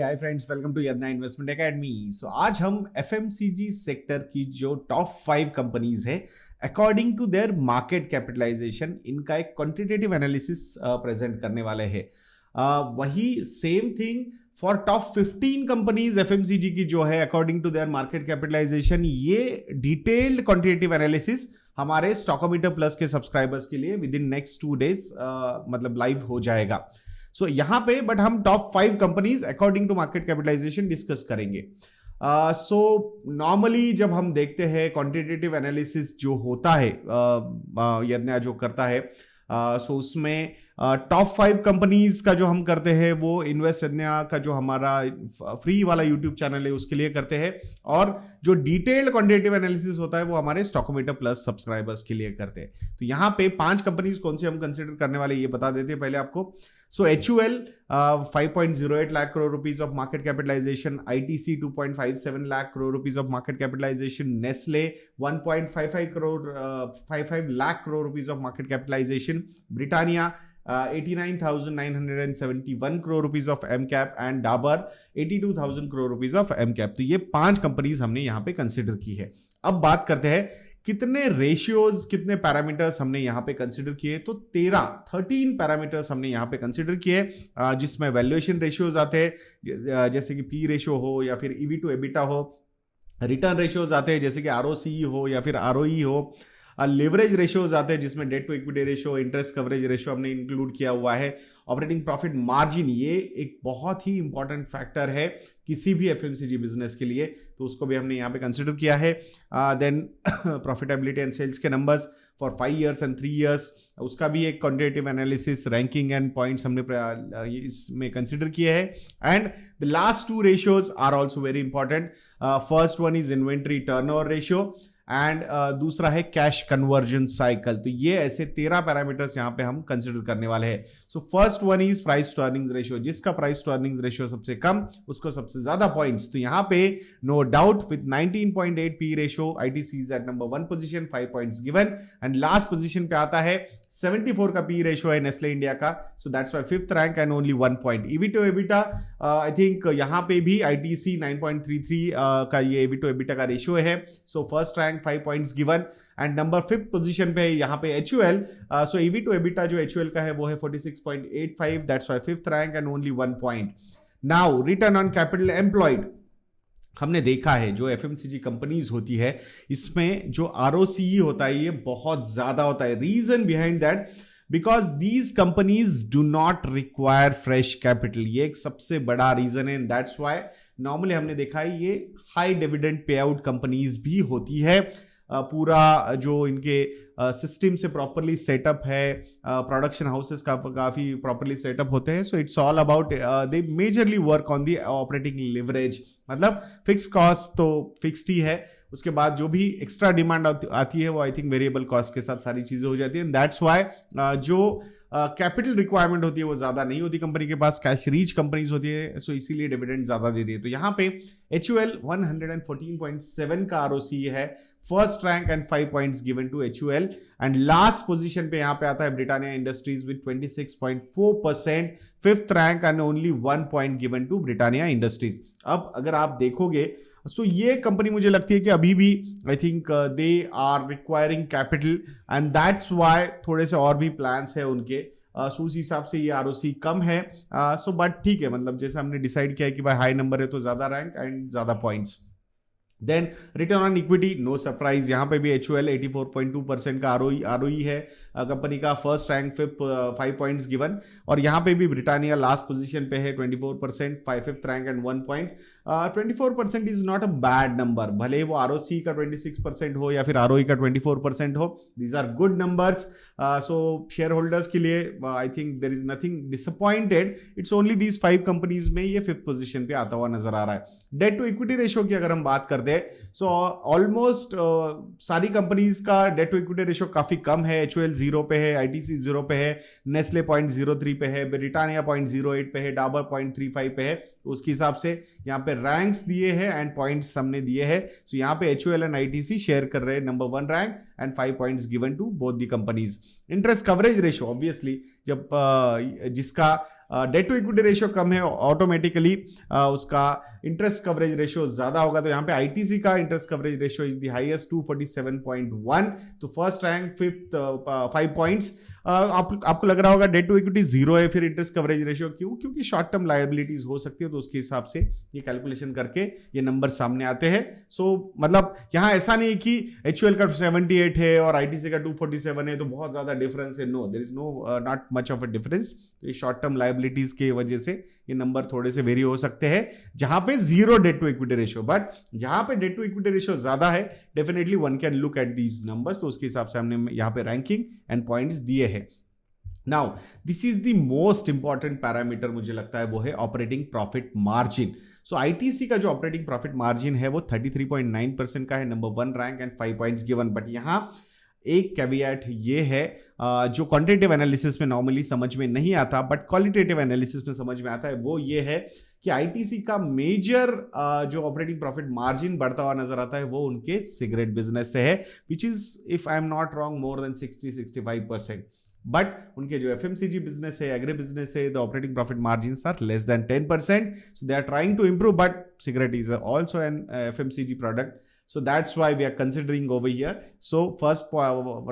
Hi friends, welcome to Yadnya investment academy. So आज हम FMCG sector की जो टॉप 5 कंपनीज है according to their market capitalisation, इनका एक क्वांटिटेटिव एनालिसिस प्रेजेंट करने वाले हैं। वही same thing for top 15 companies FMCG की जो है according to their market capitalisation. ये डिटेल्ड क्वांटिटेटिव एनालिसिस हमारे स्टॉकोमीटर प्लस के सब्सक्राइबर्स के लिए विद इन नेक्स्ट 2 डेज मतलब लाइव हो जाएगा। सो यहां पे बट हम top 5 companies according to market capitalisation discuss करेंगे। सो नॉर्मली जब हम देखते हैं क्वांटिटेटिव एनालिसिस जो होता है यदना जो करता है, सो उसमें टॉप 5 कंपनीज का जो हम करते हैं वो इन्वेस्ट यदना का जो हमारा फ्री वाला यूट्यूब चैनल है उसके लिए करते हैं, और जो डिटेल्ड क्वांटिटेटिव एनालिसिस होता है वो हमारे स्टॉकोमीटर प्लस सब्सक्राइबर्स के लिए करते हैं। तो यहाँ पे 5 कंपनीज कौन सी हम कंसिडर करने वाले ये बता देते हैं पहले आपको। So HUL 5.08 lakh crore rupees of market capitalization, ITC 2.57 lakh crore rupees of market capitalization, Nestle 1.55 lakh crore rupees of market capitalization, Britannia 89,971 crore rupees of MCAP and Dabur 82,000 crore rupees of MCAP। तो ये 5 companies हमने यहाँ पे consider की है। अब बात करते हैं कितने रेशियोज, कितने पैरामीटर्स हमने यहां पे कंसिडर किए। तो 13 पैरामीटर्स हमने यहां पे कंसिडर किए, जिसमें वैल्यूएशन रेशियोज आते हैं जैसे कि पी रेशियो हो या फिर ईवी टू एबिटा हो, रिटर्न रेशियोज आते हैं जैसे कि आरओसी हो या फिर आरओई हो, लेवरेज रेशियोज आते हैं जिसमें debt to equity ratio, interest coverage ratio हमने इंक्लूड किया हुआ है, ऑपरेटिंग प्रॉफिट मार्जिन, ये एक बहुत ही इंपॉर्टेंट फैक्टर है किसी भी एफएमसीजी बिजनेस के लिए, तो उसको भी हमने यहाँ पे कंसिडर किया है। देन प्रॉफिटेबिलिटी एंड सेल्स के numbers for 5 years and 3 years, उसका भी एक quantitative analysis, ranking and points हमने इसमें कंसिडर किए हैं। And the last 2 ratios are also very important. First one is inventory turnover ratio and दूसरा है कैश कन्वर्जन साइकिल। तो ये ऐसे 13 पैरामीटर्स यहां पे हम कंसिडर करने वाले हैं। So first one is price to earnings ratio, जिसका प्राइस टू अर्निंग्स रेशियो सबसे कम उसको सबसे ज्यादा पॉइंट्स। तो यहां पे no doubt with 19.8 P ratio ITC is at number 1 position, 5 points given. And last position पे आता है 74 का पी रेशियो है नेस्ले इंडिया का, so that's why 5th rank and only 1 point. EV to EBITDA I think यहां पे भी ITC 9.33 का ये ईवी टू एबिटा का रेशियो है, so first rank 5 points given. And number 5th position पे यहाँ पे HUL, so EV to EBITDA जो HUL का है वो है 46.85, that's why 5th rank and only 1 point. Now return on capital employed, हमने देखा है जो एफएमसीजी कंपनीज होती है इसमें जो आरओसीई होता है ये बहुत ज्यादा होता है। Reason behind that because these companies do not require fresh capital, ये एक सबसे बड़ा रीजन है। दैट्स वाई नॉर्मली हमने देखा है ये high dividend pay out companies भी होती है। पूरा जो इनके सिस्टम से प्रॉपरली सेटअप है, प्रोडक्शन हाउसेस का काफी प्रॉपरली सेटअप होते हैं। So it's all about they majorly work on the operating leverage, मतलब फिक्स कॉस्ट तो फिक्स्ड ही है, उसके बाद जो भी एक्स्ट्रा डिमांड आती है वो आई थिंक वेरिएबल कॉस्ट के साथ सारी चीजें हो जाती है। दैट्स वाई जो कैपिटल रिक्वायरमेंट होती है वो ज्यादा नहीं होती कंपनी के पास, कैश रीच कंपनीज होती है, सो इसीलिए डिविडेंड ज्यादा देती है। तो यहाँ पे HUL 114.7 का आरओसी है, first rank and 5 points given to HUL। And last position पे यहाँ पे आता है Britannia industries with 26.4%, 5th rank and only 1 point given to Britannia industries. अब अगर आप देखोगे सो ये कंपनी मुझे लगती है कि अभी भी I think they are requiring capital and that's why थोड़े से और भी प्लान्स है उनके, सो उस हिसाब से ये आरओसी कम है। सो बट ठीक है, मतलब जैसे हमने डिसाइड किया है कि भाई हाई नंबर है तो ज्यादा रैंक एंड ज्यादा points. Then return on equity, no surprise, यहाँ पे भी HUL 84.2% का आरओई है कंपनी का, फर्स्ट रैंक 5 पॉइंट्स गिवन। और यहाँ पे भी ब्रिटानिया लास्ट पोजीशन पे है 24%, 5th rank and 1 point. 24% is not a bad number, भले वो आरओसी का 26% हो या फिर आरओई का 24% हो, these are good numbers. So share holders के लिए I think there is nothing disappointed, it's only these 5 companies में ये 5th पोजीशन पे आता हुआ नजर आ रहा है। डेट टू इक्विटी रेशियो की अगर हम बात करते हैं, सो ऑलमोस्ट सारी कंपनीज का डेट टू इक्विटी रेशियो काफी कम है। HUL 0 पे है, ITC 0 पे है, नेस्ले 0.03 पे है, ब्रिटानिया 0.08 पे है, डाबर 0.35 पे है। तो उसके हिसाब से यहाँ पे रैंक्स दिए हैं एंड पॉइंट्स हमने दिए हैं। सो यहाँ पे HUL एंड ITC शेयर कर रहे हैं number 1 rank and 5 points given to both the companies. Interest coverage ratio obviously जब जिसका डेट टू इक्विटी रेशियो कम है, ऑटोमेटिकली उसका इंटरेस्ट कवरेज रेशियो ज्यादा होगा। तो यहाँ पे आईटीसी का interest coverage ratio is the highest 247.1, तो फर्स्ट रैंक, फिफ्थ 5 पॉइंट्स। आपको लग रहा होगा डेट टू इक्विटी 0 है, फिर इंटरेस्ट कवरेज रेशियो क्यों? क्योंकि शॉर्ट टर्म लायबिलिटीज हो सकती है, तो उसके हिसाब से ये कैलकुलेशन करके ये नंबर सामने आते हैं। सो मतलब यहाँ ऐसा नहीं कि एचयूएल का 78 है और आईटीसी का 247 है तो बहुत ज्यादा डिफरेंस है। No, there is no not much of a difference. तो ये शॉर्ट टर्म लायबिलिटीज की वजह से ये नंबर थोड़े से वेरी हो सकते हैं, जहां पे 0 debt to equity ratio. But जहां पे डेट टू इक्विटी रेशियो ज्यादा है, definitely one can look at these numbers. तो उसके हिसाब से हमने यहाँ पे रैंकिंग एंड पॉइंट्स दिए हैं। Now this is the most important parameter मुझे लगता है, वो है ऑपरेटिंग प्रॉफिट मार्जिन। सो आईटीसी का जो ऑपरेटिंग प्रॉफिट मार्जिन है वो 33.9% का है, number 1 rank and 5 points given. But यहां एक कैविएट ये है जो क्वांटिटेटिव एनालिसिस में नॉर्मली समझ में नहीं आता बट क्वालिटेटिव एनालिसिस में समझ में आता है, वो ये है कि आईटीसी का मेजर जो ऑपरेटिंग प्रॉफिट मार्जिन बढ़ता हुआ नजर आता है वो उनके सिगरेट बिजनेस से है, which is if I am not wrong more than 60-65%। But उनके जो एफएमसीजी बिजनेस है, एग्री बिजनेस है, the operating profit margins are less than 10%, so they are trying to improve, but cigarette is also an FMCG product. So that's why we are considering over here. So first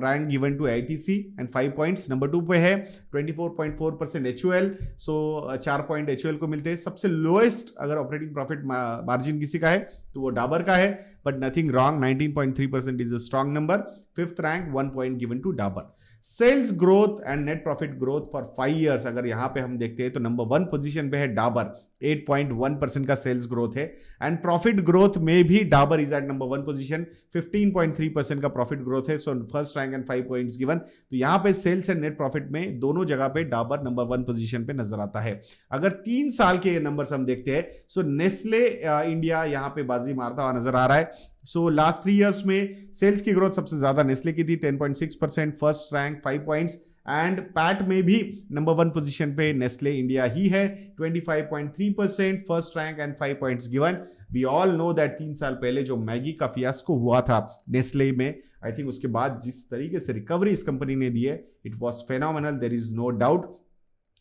rank given to ITC and 5 points. Number 2 पे है 24.4% HUL. So 4 point HUL को मिलते हैं. सबसे lowest अगर operating profit margin किसी का है तो वो डाबर का है, but nothing wrong. 19.3% is a strong number. Fifth rank 1 point given to Dabur. Sales growth and net profit growth for 5 years अगर यहां पे हम देखते हैं तो नंबर 1 पोजीशन पे है डाबर, 8.1% का सेल्स ग्रोथ है. एंड प्रॉफिट ग्रोथ में भी Dabur is at number 1 position, 15.3% का प्रॉफिट ग्रोथ है. So first rank and 5 points given. तो यहां पे सेल्स एंड नेट प्रॉफिट में दोनों जगह पे डाबर नंबर 1 पोजीशन पे नजर आता है. अगर 3 साल के नंबर्स हम देखते हैं सो नेस्ले इंडिया यहां पे बाजी मारता हुआ नजर आ रहा है. सो लास्ट 3 years में सेल्स की ग्रोथ सबसे ज्यादा नेस्ले की थी, 10.6%, first rank 5 points. And PAT में भी नंबर 1 पोजीशन पे नेस्ले इंडिया ही है, 25.3%, first rank and 5 points given. We all know that 3 साल पहले जो मैगी का फियास्को हुआ था नेस्ले में, आई थिंक उसके बाद जिस तरीके से रिकवरी इस कंपनी ने दी है, it was phenomenal, there is no doubt.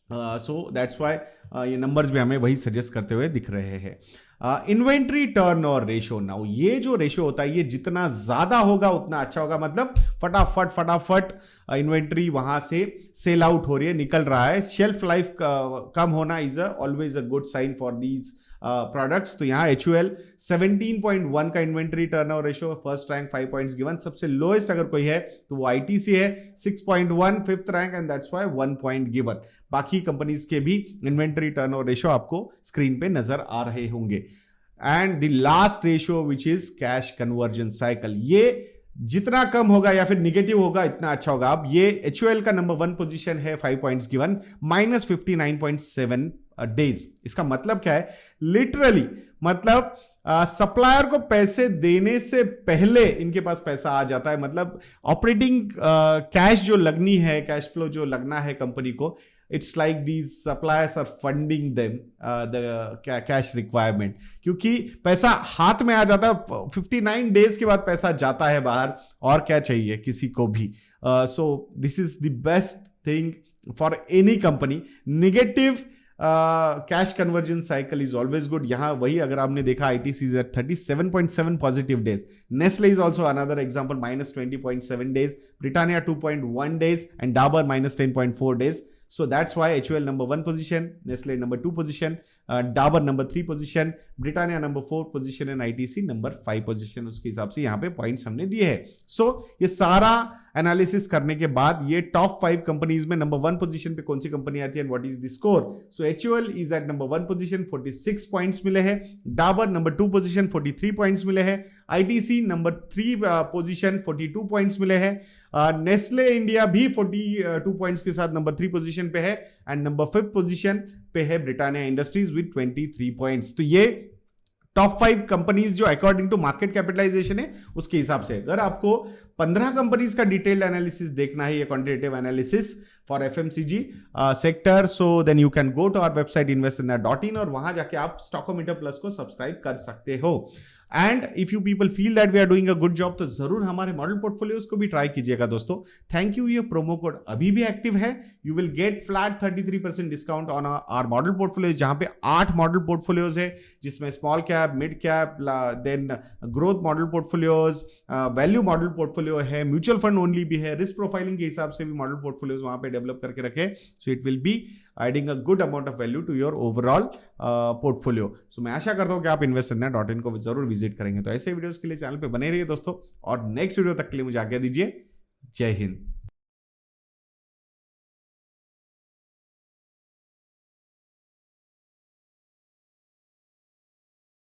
So that's why ये नंबर्स भी हमें वही सजेस्ट करते हुए दिख रहे हैं. इन्वेंट्री टर्न और रेशो, नाउ ये जो रेशो होता है ये जितना ज्यादा होगा उतना अच्छा होगा. मतलब फटाफट इन्वेंट्री वहां से सेल आउट हो रही है, निकल रहा है. शेल्फ लाइफ कम होना is always a good sign for these products. तो यहाँ HUL 17.1 का inventory turnover ratio, first rank 5 points given. सबसे लोएस्ट अगर कोई है तो वो ITC है, 6.1, fifth rank and that's why 1 point given. बाकी कंपनीज के भी इन्वेंट्री टर्नओवर रेशियो आपको स्क्रीन पे नजर आ रहे होंगे. And the last ratio which is cash conversion cycle, ये जितना कम होगा या फिर निगेटिव होगा इतना अच्छा होगा. अब ये HUL का नंबर 1 पोजीशन है, 5 पॉइंट्स गिवन, -59.7 डेज. इसका मतलब क्या है? लिटरली मतलब सप्लायर को पैसे देने से पहले इनके पास पैसा आ जाता है. मतलब ऑपरेटिंग कैश जो लगनी है, कैश फ्लो जो लगना है कंपनी को, it's like these suppliers are funding them the cash requirement, क्योंकि पैसा हाथ में आ जाता है. 59 डेज के बाद पैसा जाता है बाहर, और क्या चाहिए किसी को भी. So this is the best thing for any company. Negative cash conversion cycle is always good. यहां वही अगर आपने देखा ITC is at 37.7 positive days. Nestle is also another example, -20.7 days. Britannia 2.1 days and Dabur -10.4 days. So that's why HUL number 1 position, Nestle number 2 position, Dabur number 3 position, Britannia number 4 position and ITC number 5 position. उसके हिसाब से यहाँ पे points हमने दिए हैं. So ये सारा एनालिसिस करने के बाद ये टॉप 5 कंपनीज में नंबर 1 पोजीशन पे कौन सी कंपनी आती है, what is the score. So HUL is at number 1 position, 46 points मिले हैं. डाबर नंबर 2 पोजीशन, 43 पॉइंट्स मिले हैं. ITC नंबर 3 पोजीशन, 42 पॉइंट्स मिले हैं. नेस्ले इंडिया भी 42 पॉइंट्स के साथ नंबर 3 पोजीशन पे है. एंड नंबर 5 पोजीशन पे है ब्रिटानिया इंडस्ट्रीज विद 23 पॉइंट्स. तो ये टॉप 5 कंपनीज जो अकॉर्डिंग टू मार्केट कैपिटलाइजेशन है उसके हिसाब से. अगर आपको 15 कंपनीज का डिटेल्ड एनालिसिस देखना है, ये quantitative analysis for FMCG sector. So then you can go to our website investindia.in और वहां जाके आप स्टॉकोमीटर प्लस को सब्सक्राइब कर सकते हो. And if you people feel that we are doing a good job तो जरूर हमारे मॉडल पोर्टफोलियोज को भी ट्राई कीजिएगा दोस्तों. Thank you. ये प्रोमो कोड अभी भी एक्टिव है. You will get flat 33% discount on our model portfolios, जहां पे 8 मॉडल पोर्टफोलियोज है, जिसमें small cap, mid cap, then growth model portfolios, value model portfolio है, म्यूचुअल फंड ओनली भी है, रिस्क प्रोफाइलिंग के हिसाब से भी मॉडल पोर्टफोलियोज वहां पे डेवलप करके रखे. So it will be adding a good amount of value to your overall portfolio. So मैं आशा करता हूं कि आप investindia.in को जरूर विजिट करेंगे. तो ऐसे वीडियोस के लिए चैनल पे बने रहिए दोस्तों, और नेक्स्ट वीडियो तक के लिए मुझे आज्ञा दीजिए. जय हिंद.